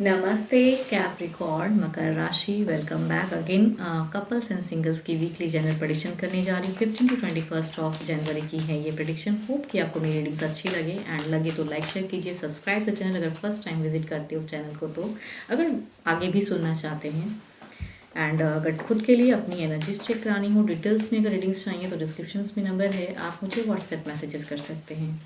नमस्ते कैप्रिकॉर्न मकर राशि। Welcome back again. Couples and singles की वीकली जनरल प्रेडिक्शन करने जा रही हूँ। 15 to 21 ऑफ जनवरी की है ये प्रेडिक्शन। होप कि आपको मेरी रीडिंग्स अच्छी लगे एंड लगे तो लाइक शेयर कीजिए, सब्सक्राइब द चैनल अगर फर्स्ट टाइम विजिट करते हो चैनल को, तो अगर आगे भी सुनना चाहते हैं एंड अगर खुद के लिए अपनी एनर्जीज चेक करानी हो, डिटेल्स में अगर रीडिंग्स चाहिए तो डिस्क्रिप्शन में नंबर है, आप मुझे व्हाट्सएप मैसेजेस कर सकते हैं।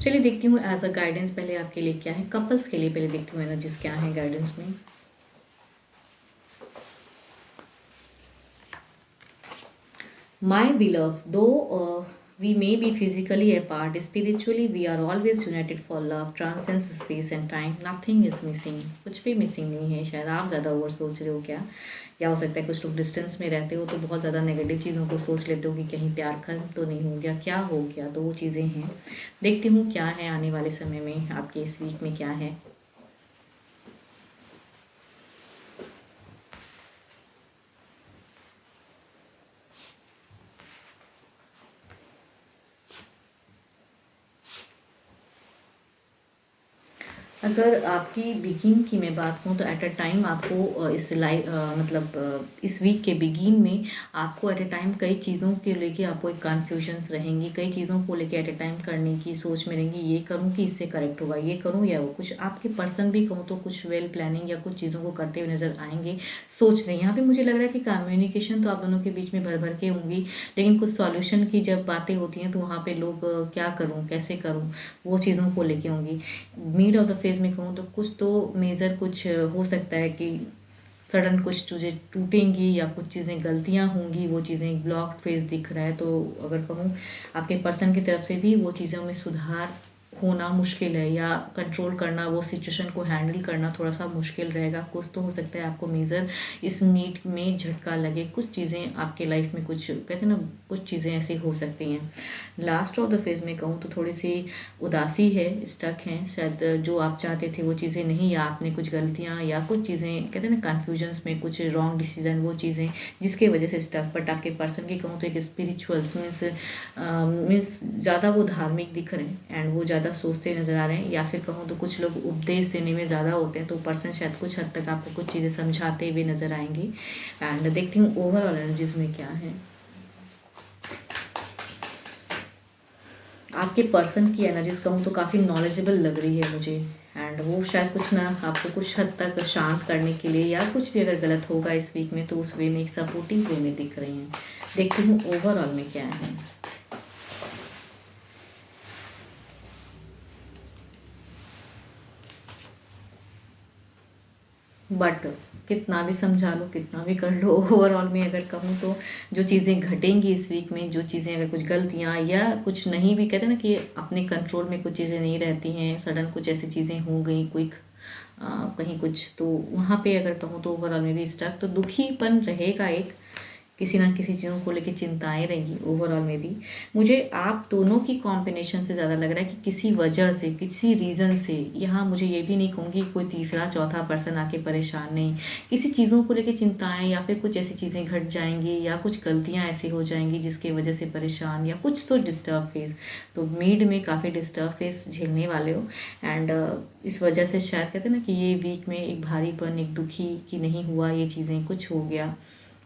चलिए देखती हूँ एज अ गाइडेंस पहले आपके लिए क्या है। कपल्स के लिए पहले देखती हूँ एनर्जीज क्या है गाइडेंस में। My beloved, though we may be physically apart, spiritually we are always united for love, transcends space and time. Nothing is missing. कुछ भी मिसिंग नहीं है। शायद आप ज़्यादा ओवर सोच रहे हो क्या, या हो सकता है कुछ लोग डिस्टेंस में रहते हो तो बहुत ज़्यादा नेगेटिव चीज़ों को सोच लेते हो कि कहीं प्यार खत्म तो नहीं हो गया, क्या हो गया। तो वो चीज़ें हैं। देखती हूँ क्या है आने वाले समय में, आपके इस वीक में क्या है। अगर आपकी बिगिन की मैं बात करूँ तो एट अ टाइम आपको इस इस वीक के बिगिन में आपको एट अ टाइम कई चीज़ों के लेके आपको एक कन्फ्यूजन्स रहेंगी, कई चीज़ों को लेके एट अ टाइम करने की सोच में रहेंगी। ये करूँ कि इससे करेक्ट होगा, ये करूँ या वो। कुछ आपके पर्सन भी कहूँ तो कुछ वेल प्लानिंग या कुछ चीज़ों को करते हुए नज़र आएंगे, सोच रहे हैं। यहाँ पे मुझे लग रहा है कि कम्युनिकेशन तो आप दोनों के बीच में भर भर के होंगी, लेकिन कुछ सॉल्यूशन की जब बातें होती हैं तो वहाँ पे लोग क्या करूँ कैसे करूँ वो चीज़ों को लेके होंगी। मिड ऑफ द फेज में कहूँ तो कुछ तो मेजर कुछ हो सकता है कि सडन कुछ चीज़ें टूटेंगी या कुछ चीज़ें गलतियाँ होंगी, वो चीज़ें ब्लॉक फेज दिख रहा है। तो अगर कहूँ आपके पर्सन की तरफ से भी वो चीज़ों में सुधार होना मुश्किल है, या कंट्रोल करना, वो सिचुएशन को हैंडल करना थोड़ा सा मुश्किल रहेगा। कुछ तो हो सकता है आपको मेजर इस मीट में झटका लगे, कुछ चीज़ें आपके लाइफ में कुछ कहते हैं ना, कुछ चीज़ें ऐसी हो सकती हैं। लास्ट ऑफ द फेज में कहूँ तो थोड़ी सी उदासी है, स्टक हैं। शायद जो आप चाहते थे वो चीज़ें नहीं, या आपने कुछ गलतियाँ या कुछ चीज़ें कहते हैं ना कन्फ्यूजन्स में कुछ रॉन्ग डिसीजन, वो चीज़ें जिसके वजह से स्टक। बट आपके पर्सन की कहूँ तो एक स्पिरिचुअल्स मीन्स ज़्यादा वो धार्मिक दिख रहे हैं एंड वो ज़्यादा सोचते नज़र आ रहे हैं, या फिर कहूँ तो कुछ लोग उपदेश देने में ज़्यादा होते हैं। तो पर्सन शायद कुछ हद तक आपको कुछ चीज़ें समझाते हुए नज़र आएंगे। एंड देखती हूँ ओवरऑल एनर्जीज में क्या है। आपके पर्सन की एनर्जीज कहूँ तो काफ़ी नॉलेजेबल लग रही है मुझे, एंड वो शायद कुछ ना आपको कुछ हद तक शांत करने के लिए, या कुछ भी अगर गलत होगा इस वीक में तो उस वे में एक सपोर्टिव वे में दिख रही हैं। देखती हूँ ओवरऑल में क्या है। बट कितना भी समझा लो, कितना भी कर लो, ओवरऑल में अगर कहूँ तो जो चीज़ें घटेंगी इस वीक में, जो चीज़ें अगर कुछ गलतियाँ या कुछ नहीं भी कहते ना कि अपने कंट्रोल में कुछ चीज़ें नहीं रहती हैं, सडन कुछ ऐसी चीज़ें हो गई क्विक कहीं कुछ, तो वहाँ पे अगर कहूँ तो ओवरऑल में भी स्टक तो दुखीपन रहेगा, एक किसी ना किसी चीज़ों को लेकर चिंताएं रहेंगी ओवरऑल में भी। मुझे आप दोनों की कॉम्बिनेशन से ज़्यादा लग रहा है कि किसी वजह से, किसी रीज़न से, यहाँ मुझे ये भी नहीं कहूँगी कोई तीसरा चौथा पर्सन आके परेशान नहीं, किसी चीज़ों को लेकर चिंताएं, या फिर कुछ ऐसी चीज़ें घट जाएंगी या कुछ गलतियाँ ऐसी हो जाएंगी जिसकी वजह से परेशान, या कुछ तो डिस्टर्ब फेस। तो मिड में काफ़ी डिस्टर्ब फेस झेलने वाले हो एंड इस वजह से शायद कहते हैं ना कि ये वीक में एक भारीपन, एक दुखी कि नहीं हुआ ये चीज़ें, कुछ हो गया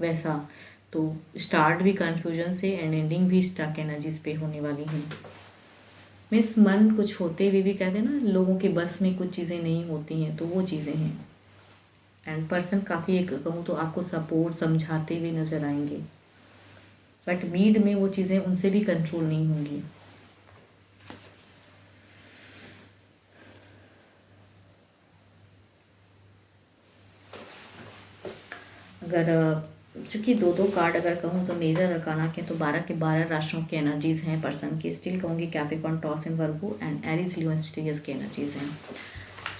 वैसा। तो स्टार्ट भी कन्फ्यूजन से एंड एंडिंग भी स्टक एनर्जीज पे होने वाली है। मीन्स मन कुछ होते हुए भी कहते हैं ना लोगों के बस में कुछ चीज़ें नहीं होती हैं, तो वो चीज़ें हैं। एंड पर्सन काफ़ी एक कहूँ तो आपको सपोर्ट समझाते हुए नज़र आएंगे, बट मीड में वो चीज़ें उनसे भी कंट्रोल नहीं होंगी। अगर चूँकि दो दो कार्ड अगर कहूँ तो मेजर अरकाना के तो 12 के 12 राशियों की एनर्जीज हैं पर्सन की। स्टिल कहूँगी Capricorn, Taurus and Virgo and Aries, Leo and स्टीरियस की एनर्जीज हैं।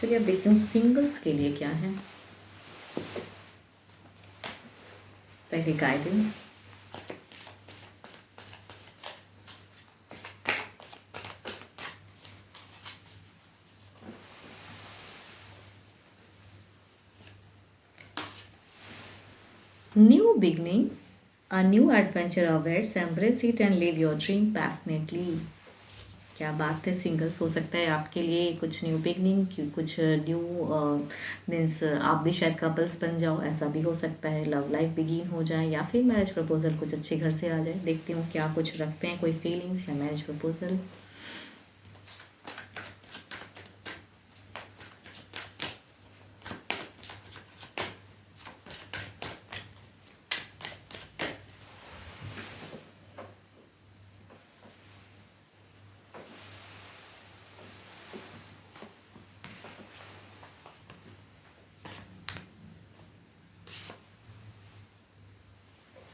चलिए अब देखते हूँ सिंगल्स के लिए क्या है। पहले guidance, new beginning, a new adventure awaits, embrace it and live your dream passionately. क्या बात है, सिंगल्स हो सकता है आपके लिए कुछ न्यू बिगनिंग, कुछ न्यू मीन्स आप भी शायद कपल्स बन जाओ, ऐसा भी हो सकता है। लव लाइफ बिगिन हो जाए या फिर मैरिज प्रपोजल कुछ अच्छे घर से आ जाए। देखती हूँ क्या कुछ रखते हैं, कोई फीलिंग्स या मैरिज प्रपोजल।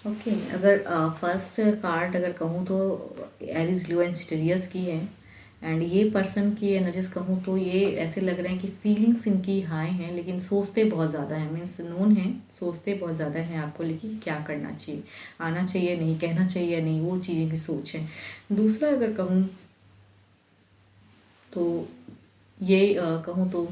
ओके, अगर फर्स्ट कार्ड अगर कहूँ तो एरिस लियो एंड स्टेरियस की है। एंड ये पर्सन की एनर्जीज कहूँ तो ये ऐसे लग रहे हैं कि फीलिंग्स इनकी हाई हैं, लेकिन सोचते बहुत ज़्यादा हैं। मीन्स नोन है, सोचते बहुत ज़्यादा हैं आपको लेकिन कि क्या करना चाहिए, आना चाहिए नहीं, कहना चाहिए नहीं, वो चीज़ें की सोच है। दूसरा अगर कहूँ तो ये कहूँ तो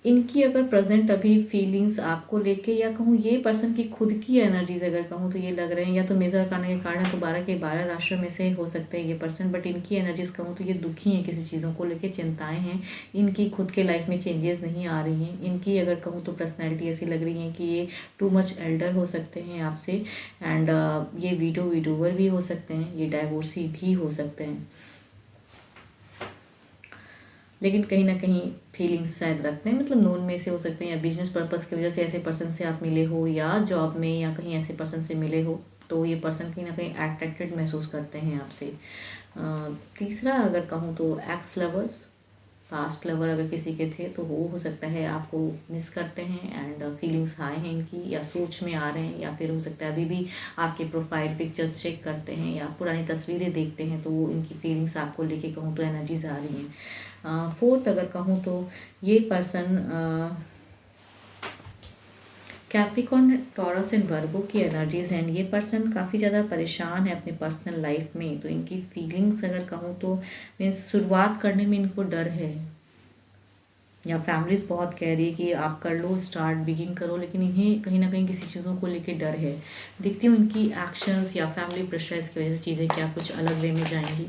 इनकी अगर प्रेजेंट अभी फीलिंग्स आपको लेके, या कहूँ ये पर्सन की खुद की एनर्जीज अगर कहूँ तो ये लग रहे हैं, या तो मेजर करने के कारण है तो 12 के 12 राशियों में से हो सकते हैं ये पर्सन। बट इनकी एनर्जीज कहूँ तो ये दुखी हैं, किसी चीज़ों को लेके चिंताएं हैं, इनकी खुद के लाइफ में चेंजेस नहीं आ रही हैं। इनकी अगर कहूँ तो पर्सनैलिटी ऐसी लग रही है कि ये टू मच एल्डर हो सकते हैं आपसे। एंड ये वीडोवर भी हो सकते हैं, ये डाइवोर्सी भी हो सकते हैं, लेकिन कहीं ना कहीं फीलिंग्स शायद रखते हैं। मतलब नोन में से हो सकते हैं, या बिजनेस पर्पस की वजह से ऐसे पर्सन से आप मिले हो, या जॉब में या कहीं ऐसे पर्सन से मिले हो, तो ये पर्सन कहीं ना कहीं अट्रैक्टेड महसूस करते हैं आपसे। तीसरा अगर कहूँ तो एक्स लवर्स, पास्ट लवर अगर किसी के थे तो वो हो सकता है आपको मिस करते हैं एंड फीलिंग्स हाई हैं इनकी, या सोच में आ रहे हैं, या फिर हो सकता है अभी भी आपके प्रोफाइल पिक्चर्स चेक करते हैं या पुरानी तस्वीरें देखते हैं, तो वो इनकी फीलिंग्स आपको लेके कहूँ तो एनर्जीज आ रही हैं। फोर्थ अगर कहूँ तो ये पर्सन कैप्रिकॉर्न, टॉरस एंड वर्गो की एनर्जीज हैं। ये पर्सन काफ़ी ज़्यादा परेशान है अपने पर्सनल लाइफ में, तो इनकी फीलिंग्स अगर कहूँ तो मीन्स शुरुआत करने में इनको डर है, या फैमिलीज बहुत कह रही है कि आप कर लो, स्टार्ट बिगिन करो, लेकिन इन्हें कहीं ना कहीं किसी चीज़ों को लेके डर है। देखती हूँ इनकी एक्शंस या फैमिली प्रेशराइज की वजह से चीज़ें क्या कुछ अलग वे में जाएंगी।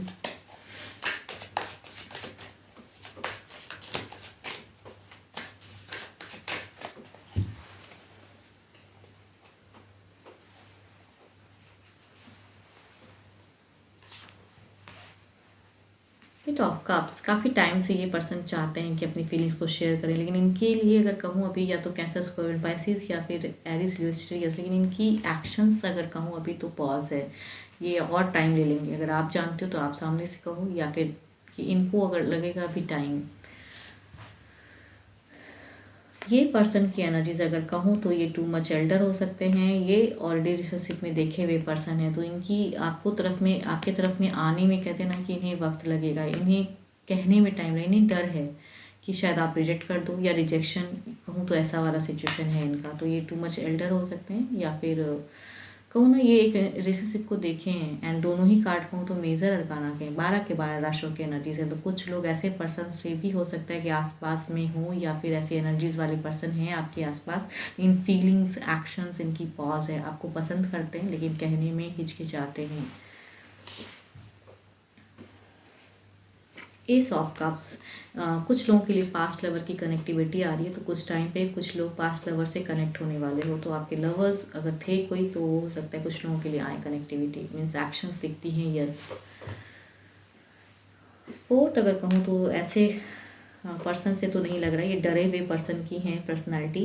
हिट ऑफ कप्स, काफ़ी टाइम से ये पर्सन चाहते हैं कि अपनी फीलिंग्स को शेयर करें, लेकिन इनके लिए अगर कहूँ अभी या तो कैंसर, स्कॉर्पियो, पाइसेस या फिर एरिस, लियो, स्ट्रियस, लेकिन इनकी एक्शंस अगर कहूँ अभी तो पॉज है, ये और टाइम ले लेंगे। अगर आप जानते हो तो आप सामने से कहो, या फिर कि इनको अगर लगेगा अभी टाइम। ये पर्सन की एनर्जीज अगर कहूँ तो ये टू मच एल्डर हो सकते हैं, ये ऑलरेडी रिलेशनशिप में देखे हुए पर्सन है, तो इनकी आपके तरफ में आने में कहते हैं ना कि इन्हें वक्त लगेगा, इन्हें कहने में टाइम लगेगा, इन्हें डर है कि शायद आप रिजेक्ट कर दो, या रिजेक्शन कहूँ तो ऐसा वाला सिचुएशन है इनका। तो ये टू मच एल्डर हो सकते हैं, या फिर कहूँ ना ये एक रिलेशनशिप को देखे हैं। एंड दोनों ही कार्ड कहूँ तो मेजर अरकाना के 12 के 12 राशियों की एनर्जीज है, तो कुछ लोग ऐसे पर्सन से भी हो सकता है कि आसपास में हो, या फिर ऐसी एनर्जीज वाले पर्सन हैं आपके आसपास। इन फीलिंग्स, एक्शंस इनकी पॉज है, आपको पसंद करते हैं लेकिन कहने में हिचकिचाते हैं। एस ऑफ कप्स, कुछ लोगों के लिए पास्ट लवर की कनेक्टिविटी आ रही है, तो कुछ टाइम पे कुछ लोग पास्ट लवर से कनेक्ट होने वाले हो, तो आपके लवर्स अगर थे कोई तो वो हो सकता है कुछ लोगों के लिए आए कनेक्टिविटी, मीन्स एक्शंस दिखती हैं। यस। फोर्थ अगर कहूँ तो ऐसे पर्सन से तो नहीं लग रहा है, ये डरे हुए पर्सन की हैं पर्सनालिटी।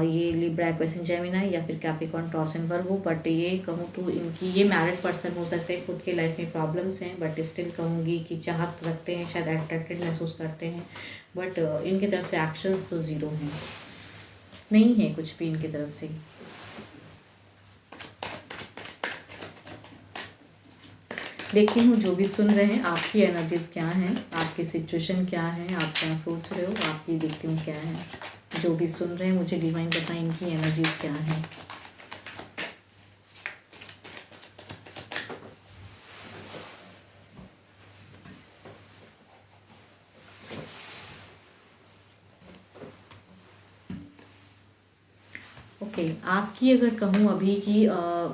ये लिब्रा, एक्वेरियस, जेमिनी या फिर Capricorn, taurus and Virgo. But ये कहूँ तो इनकी ये मैरिड पर्सन हो सकते हैं, खुद के लाइफ में प्रॉब्लम्स हैं, बट स्टिल कहूँगी कि चाहत रखते हैं, शायद अट्रैक्टेड महसूस करते हैं, बट इनकी तरफ से एक्शंस तो ज़ीरो हैं, नहीं है कुछ भी इनकी तरफ से। देखती हूँ जो भी सुन रहे हैं आपकी एनर्जीज क्या हैं, आपकी सिचुएशन क्या है, आप क्या सोच रहे हो, आपकी देखती हूँ क्या है। जो भी सुन रहे हैं मुझे डिवाइन बताएं इनकी एनर्जीज क्या है। ओके, आपकी अगर कहूँ अभी की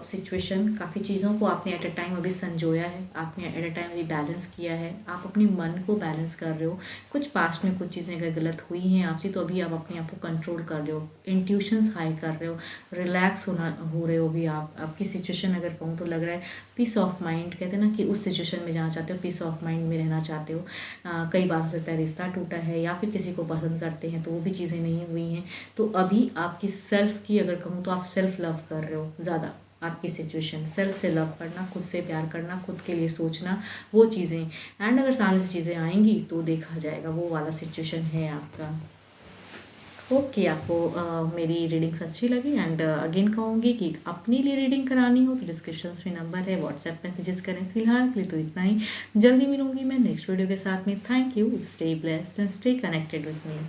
सिचुएशन, काफ़ी चीज़ों को आपने एट अ टाइम अभी संजोया है, आपने एट अ टाइम अभी बैलेंस किया है, आप अपने मन को बैलेंस कर रहे हो। कुछ पास्ट में कुछ चीज़ें अगर गलत हुई हैं आपसे तो अभी आप अपने आप को कंट्रोल कर रहे हो, इंट्यूशंस हाई कर रहे हो, रिलैक्स हो रहे हो भी आप। आपकी सिचुएशन अगर कहूँ तो लग रहा है पीस ऑफ माइंड, कहते हैं ना कि उस सिचुएशन में जाना चाहते हो, पीस ऑफ माइंड में रहना चाहते हो। कई बार हो सकता है रिश्ता टूटा है या फिर किसी को पसंद करते हैं तो वो भी चीज़ें नहीं हुई हैं। तो अभी आपकी सेल्फ की अगर कहूँ तो आप सेल्फ लव कर रहे हो ज़्यादा। आपकी सिचुएशन सेल्फ से लव करना, खुद से प्यार करना, खुद के लिए सोचना, वो चीज़ें। एंड अगर सामने से चीज़ें आएंगी तो देखा जाएगा, वो वाला सिचुएशन है आपका। ओके, आपको मेरी रीडिंग्स अच्छी लगी एंड अगेन कहूँगी कि अपने लिए रीडिंग करानी हो तो डिस्क्रिप्शन में नंबर है, व्हाट्सएप में मैसेजेस करें। फिलहाल के लिए तो इतना ही, जल्दी मिलूंगी मैं नेक्स्ट वीडियो के साथ में। Thank you, stay blessed and stay connected with me.